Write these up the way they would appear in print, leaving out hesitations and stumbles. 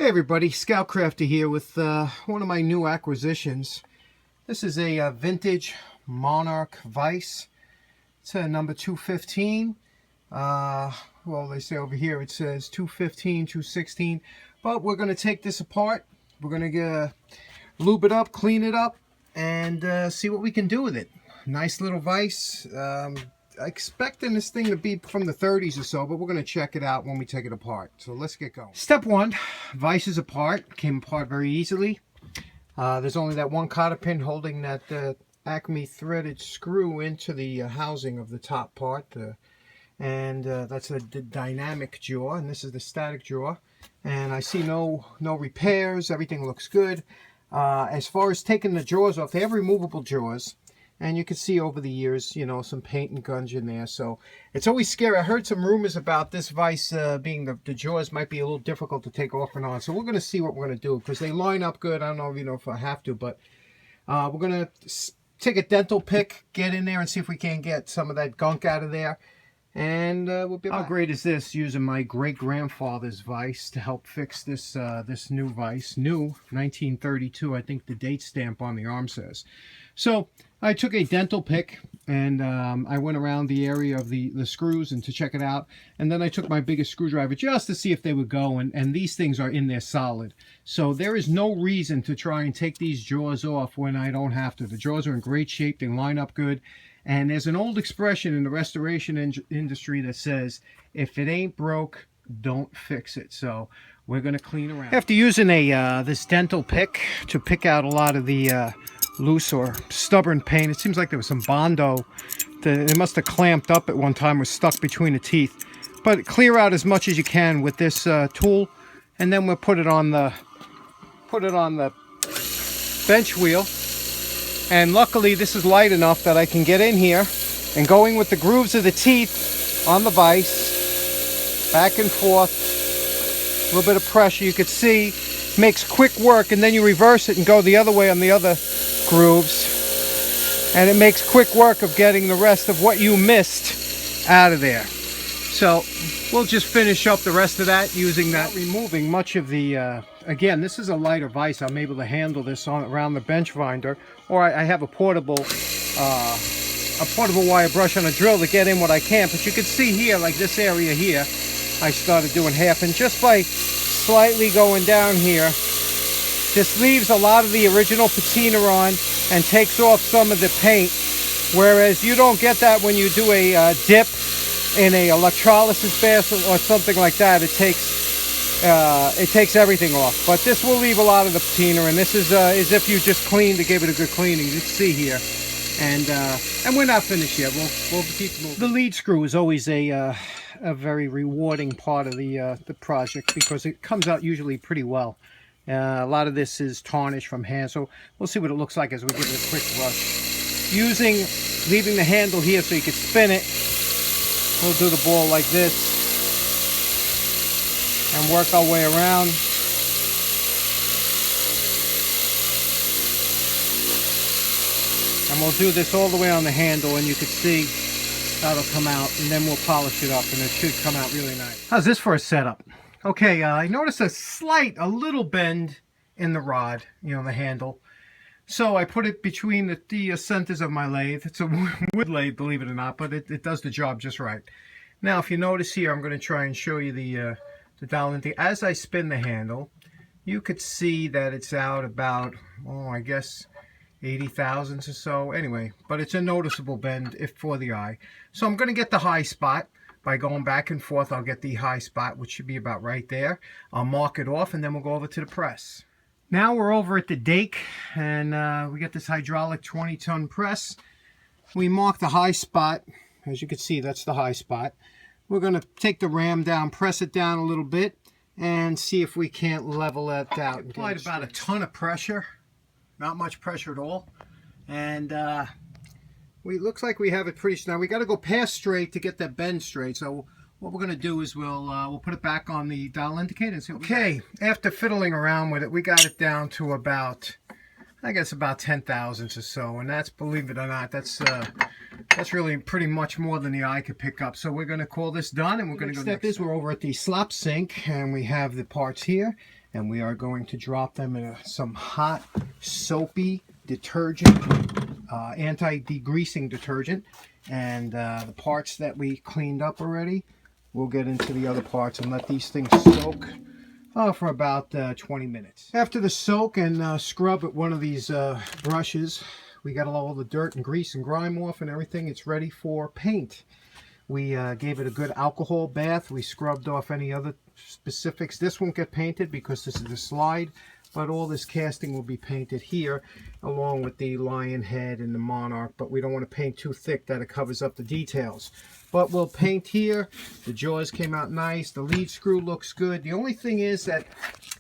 Hey everybody, Scoutcrafter here with one of my new acquisitions. This is a vintage Monarch Vise. It's a number 215. Well, they say over here it says 215, 216. But we're going to take this apart. We're going to lube it up, clean it up, and see what we can do with it. Nice little vise. Expecting this thing to be from the 30s or so, but we're going to check it out when we take it apart. So let's get going. Step one, vise is apart. Came apart very easily. There's only that one cotter pin holding that Acme threaded screw into the housing of the top part. That's the dynamic jaw, and this is the static jaw. And I see no repairs. Everything looks good. As far as taking the jaws off, they have removable jaws. And you can see over the years, you know, some paint and gunge in there. So it's always scary. I heard some rumors about this vise being the jaws might be a little difficult to take off and on. So we're going to see what we're going to do because they line up good. I don't know, if I have to, but we're going to take a dental pick, get in there and see if we can get some of that gunk out of there. And we'll be back. How great is this, using my great-grandfather's vise to help fix this this new vise. New, 1932, I think the date stamp on the arm says. So I took a dental pick and I went around the area of the screws and to check it out. And then I took my biggest screwdriver just to see if they would go. And these things are in there solid. So there is no reason to try and take these jaws off when I don't have to. The jaws are in great shape. They line up good. And there's an old expression in the restoration industry that says, if it ain't broke, don't fix it. So we're going to clean around. After using this dental pick to pick out a lot of the loose or stubborn paint, it seems like there was some Bondo that it must have clamped up at one time, was stuck between the teeth. But clear out as much as you can with this tool, and then we'll put it on the bench wheel. And luckily this is light enough that I can get in here and going with the grooves of the teeth on the vise, back and forth, a little bit of pressure. You could see makes quick work, and then you reverse it and go the other way on the other grooves, and it makes quick work of getting the rest of what you missed out of there. So we'll just finish up the rest of that using that, removing much of the again, this is a lighter vise. I'm able to handle this around the bench winder, or I have a portable wire brush on a drill to get in what I can. But you can see here, like this area here, I started doing half, and just by slightly going down here, this leaves a lot of the original patina on and takes off some of the paint, whereas you don't get that when you do a dip in a electrolysis bath or something like that. It takes everything off. But this will leave a lot of the patina, and this is as if you just cleaned to give it a good cleaning. You can see here, and we're not finished yet. We'll keep moving. The lead screw is always a very rewarding part of the project because it comes out usually pretty well. A lot of this is tarnish from hand, so we'll see what it looks like as we give it a quick brush. Leaving the handle here so you can spin it. We'll do the ball like this and work our way around. And we'll do this all the way on the handle, and you can see that'll come out, and then we'll polish it up, and it should come out really nice. How's this for a setup? Okay, I noticed a little bend in the rod, the handle. So I put it between the centers of my lathe. It's a wood lathe, believe it or not, but it does the job just right. Now, if you notice here, I'm going to try and show you the dial into. As I spin the handle, you could see that it's out about, I guess 80 thousandths or so. Anyway, but it's a noticeable bend for the eye. So I'm going to get the high spot. By going back and forth, I'll get the high spot, which should be about right there. I'll mark it off, and then we'll go over to the press. Now we're over at the dake, and we got this hydraulic 20-ton press. We mark the high spot. As you can see, that's the high spot. We're going to take the ram down, press it down a little bit, and see if we can't level that out. Applied about a ton of pressure. Not much pressure at all. And it looks like we have it pretty. Now we got to go past straight to get that bend straight. So what we're going to do is we'll put it back on the dial indicator and see what okay, after fiddling around with it, we got it down to about, I guess, about 10 thousandths or so. And that's, believe it or not, that's really pretty much more than the eye could pick up. So we're going to call this done, and we're going to go next. Step is we're over at the slop sink, and we have the parts here. and we are going to drop them in some hot soapy detergent, anti-degreasing detergent, and the parts that we cleaned up already, we'll get into the other parts and let these things soak for about 20 minutes. After the soak and scrub with one of these brushes, we got all the dirt and grease and grime off and everything. It's ready for paint. We gave it a good alcohol bath. We scrubbed off any other specifics. This won't get painted because this is the slide, but all this casting will be painted here along with the lion head and the Monarch, but we don't want to paint too thick that it covers up the details. But we'll paint here. The jaws came out nice. The lead screw looks good. The only thing is that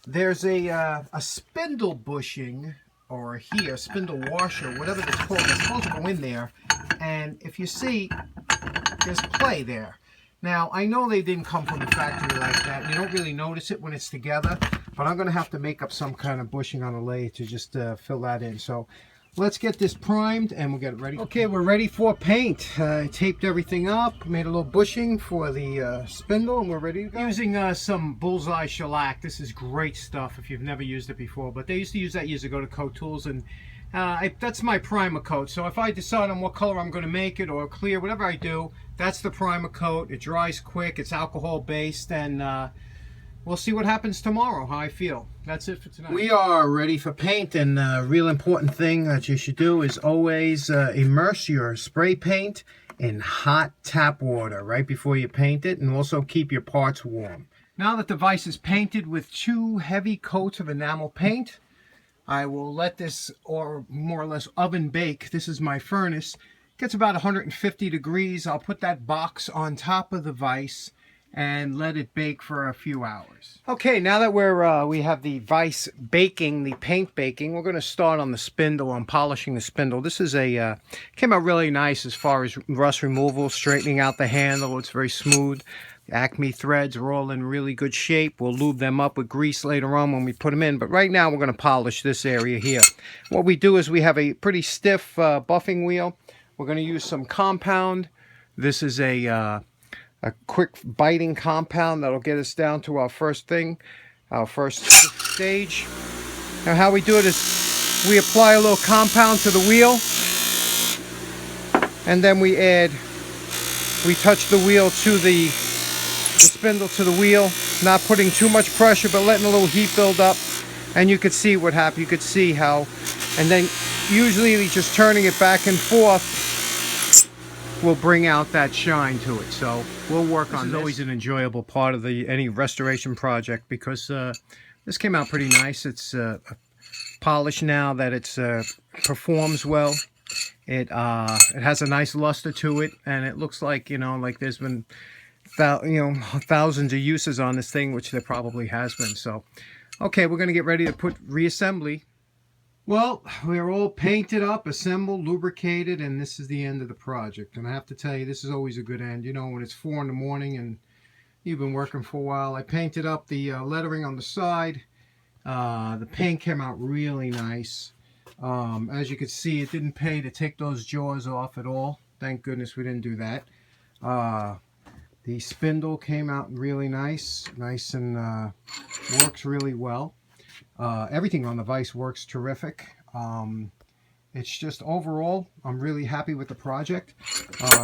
there's a spindle bushing, or here, spindle washer, whatever it's called, it's supposed to go in there. And if you see, there's play there. Now, I know they didn't come from the factory like that. You don't really notice it when it's together, but I'm going to have to make up some kind of bushing on a lathe to just fill that in. So let's get this primed and we'll get it ready. Okay, we're ready for paint. I taped everything up, made a little bushing for the spindle, and we're ready to go. Using some bullseye shellac. This is great stuff if you've never used it before, but they used to use that years ago to coat tools, and that's my primer coat. So if I decide on what color I'm going to make it, or clear, whatever I do, that's the primer coat. It dries quick, it's alcohol based, and we'll see what happens tomorrow, how I feel. That's it for tonight. We are ready for paint, and a real important thing that you should do is always immerse your spray paint in hot tap water right before you paint it, and also keep your parts warm. Now that the vise is painted with 2 heavy coats of enamel paint, I will let this, or more or less, oven bake. This is my furnace. It gets about 150 degrees. I'll put that box on top of the vise and let it bake for a few hours. Okay, now that we have the vise baking, the paint baking, we're going to start on the spindle, on polishing the spindle. This is came out really nice as far as rust removal, straightening out the handle. It's very smooth. Acme threads are all in really good shape. We'll lube them up with grease later on when we put them in, but right now we're going to polish this area here. What we do is we have a pretty stiff buffing wheel. We're going to use some compound. This is a quick biting compound that'll get us down to our first thing, our first stage. Now how we do it is we apply a little compound to the wheel, and then we touch the wheel to the spindle to the wheel, not putting too much pressure, but letting a little heat build up, and you could see what happened. You could see how, and then usually just turning it back and forth will bring out that shine to it. So we'll work on this. This is always an enjoyable part of any restoration project, because this came out pretty nice. It's polished now that it's performs well. It has a nice luster to it, and it looks like, like there's been thousands of uses on this thing, which there probably has been. So okay, we're going to get ready to put reassembly. Well, we're all painted up, assembled, lubricated, and this is the end of the project. And I have to tell you, this is always a good end. When it's 4 in the morning and you've been working for a while. I painted up the lettering on the side. The paint came out really nice. As you can see, it didn't pay to take those jaws off at all. Thank goodness we didn't do that. The spindle came out really nice and works really well. Everything on the vise works terrific. It's just overall, I'm really happy with the project.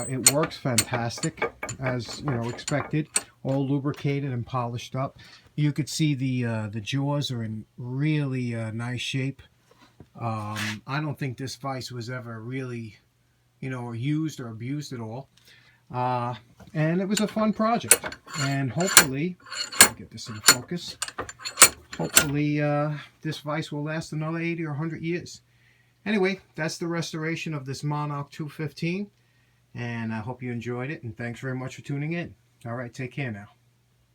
It works fantastic, as expected. All lubricated and polished up. You could see the jaws are in really nice shape. I don't think this vise was ever really, used or abused at all. And it was a fun project. And hopefully, I'll get this in focus. Hopefully this vise will last another 80 or 100 years. Anyway, that's the restoration of this Monarch 215. And I hope you enjoyed it. And thanks very much for tuning in. All right, take care now.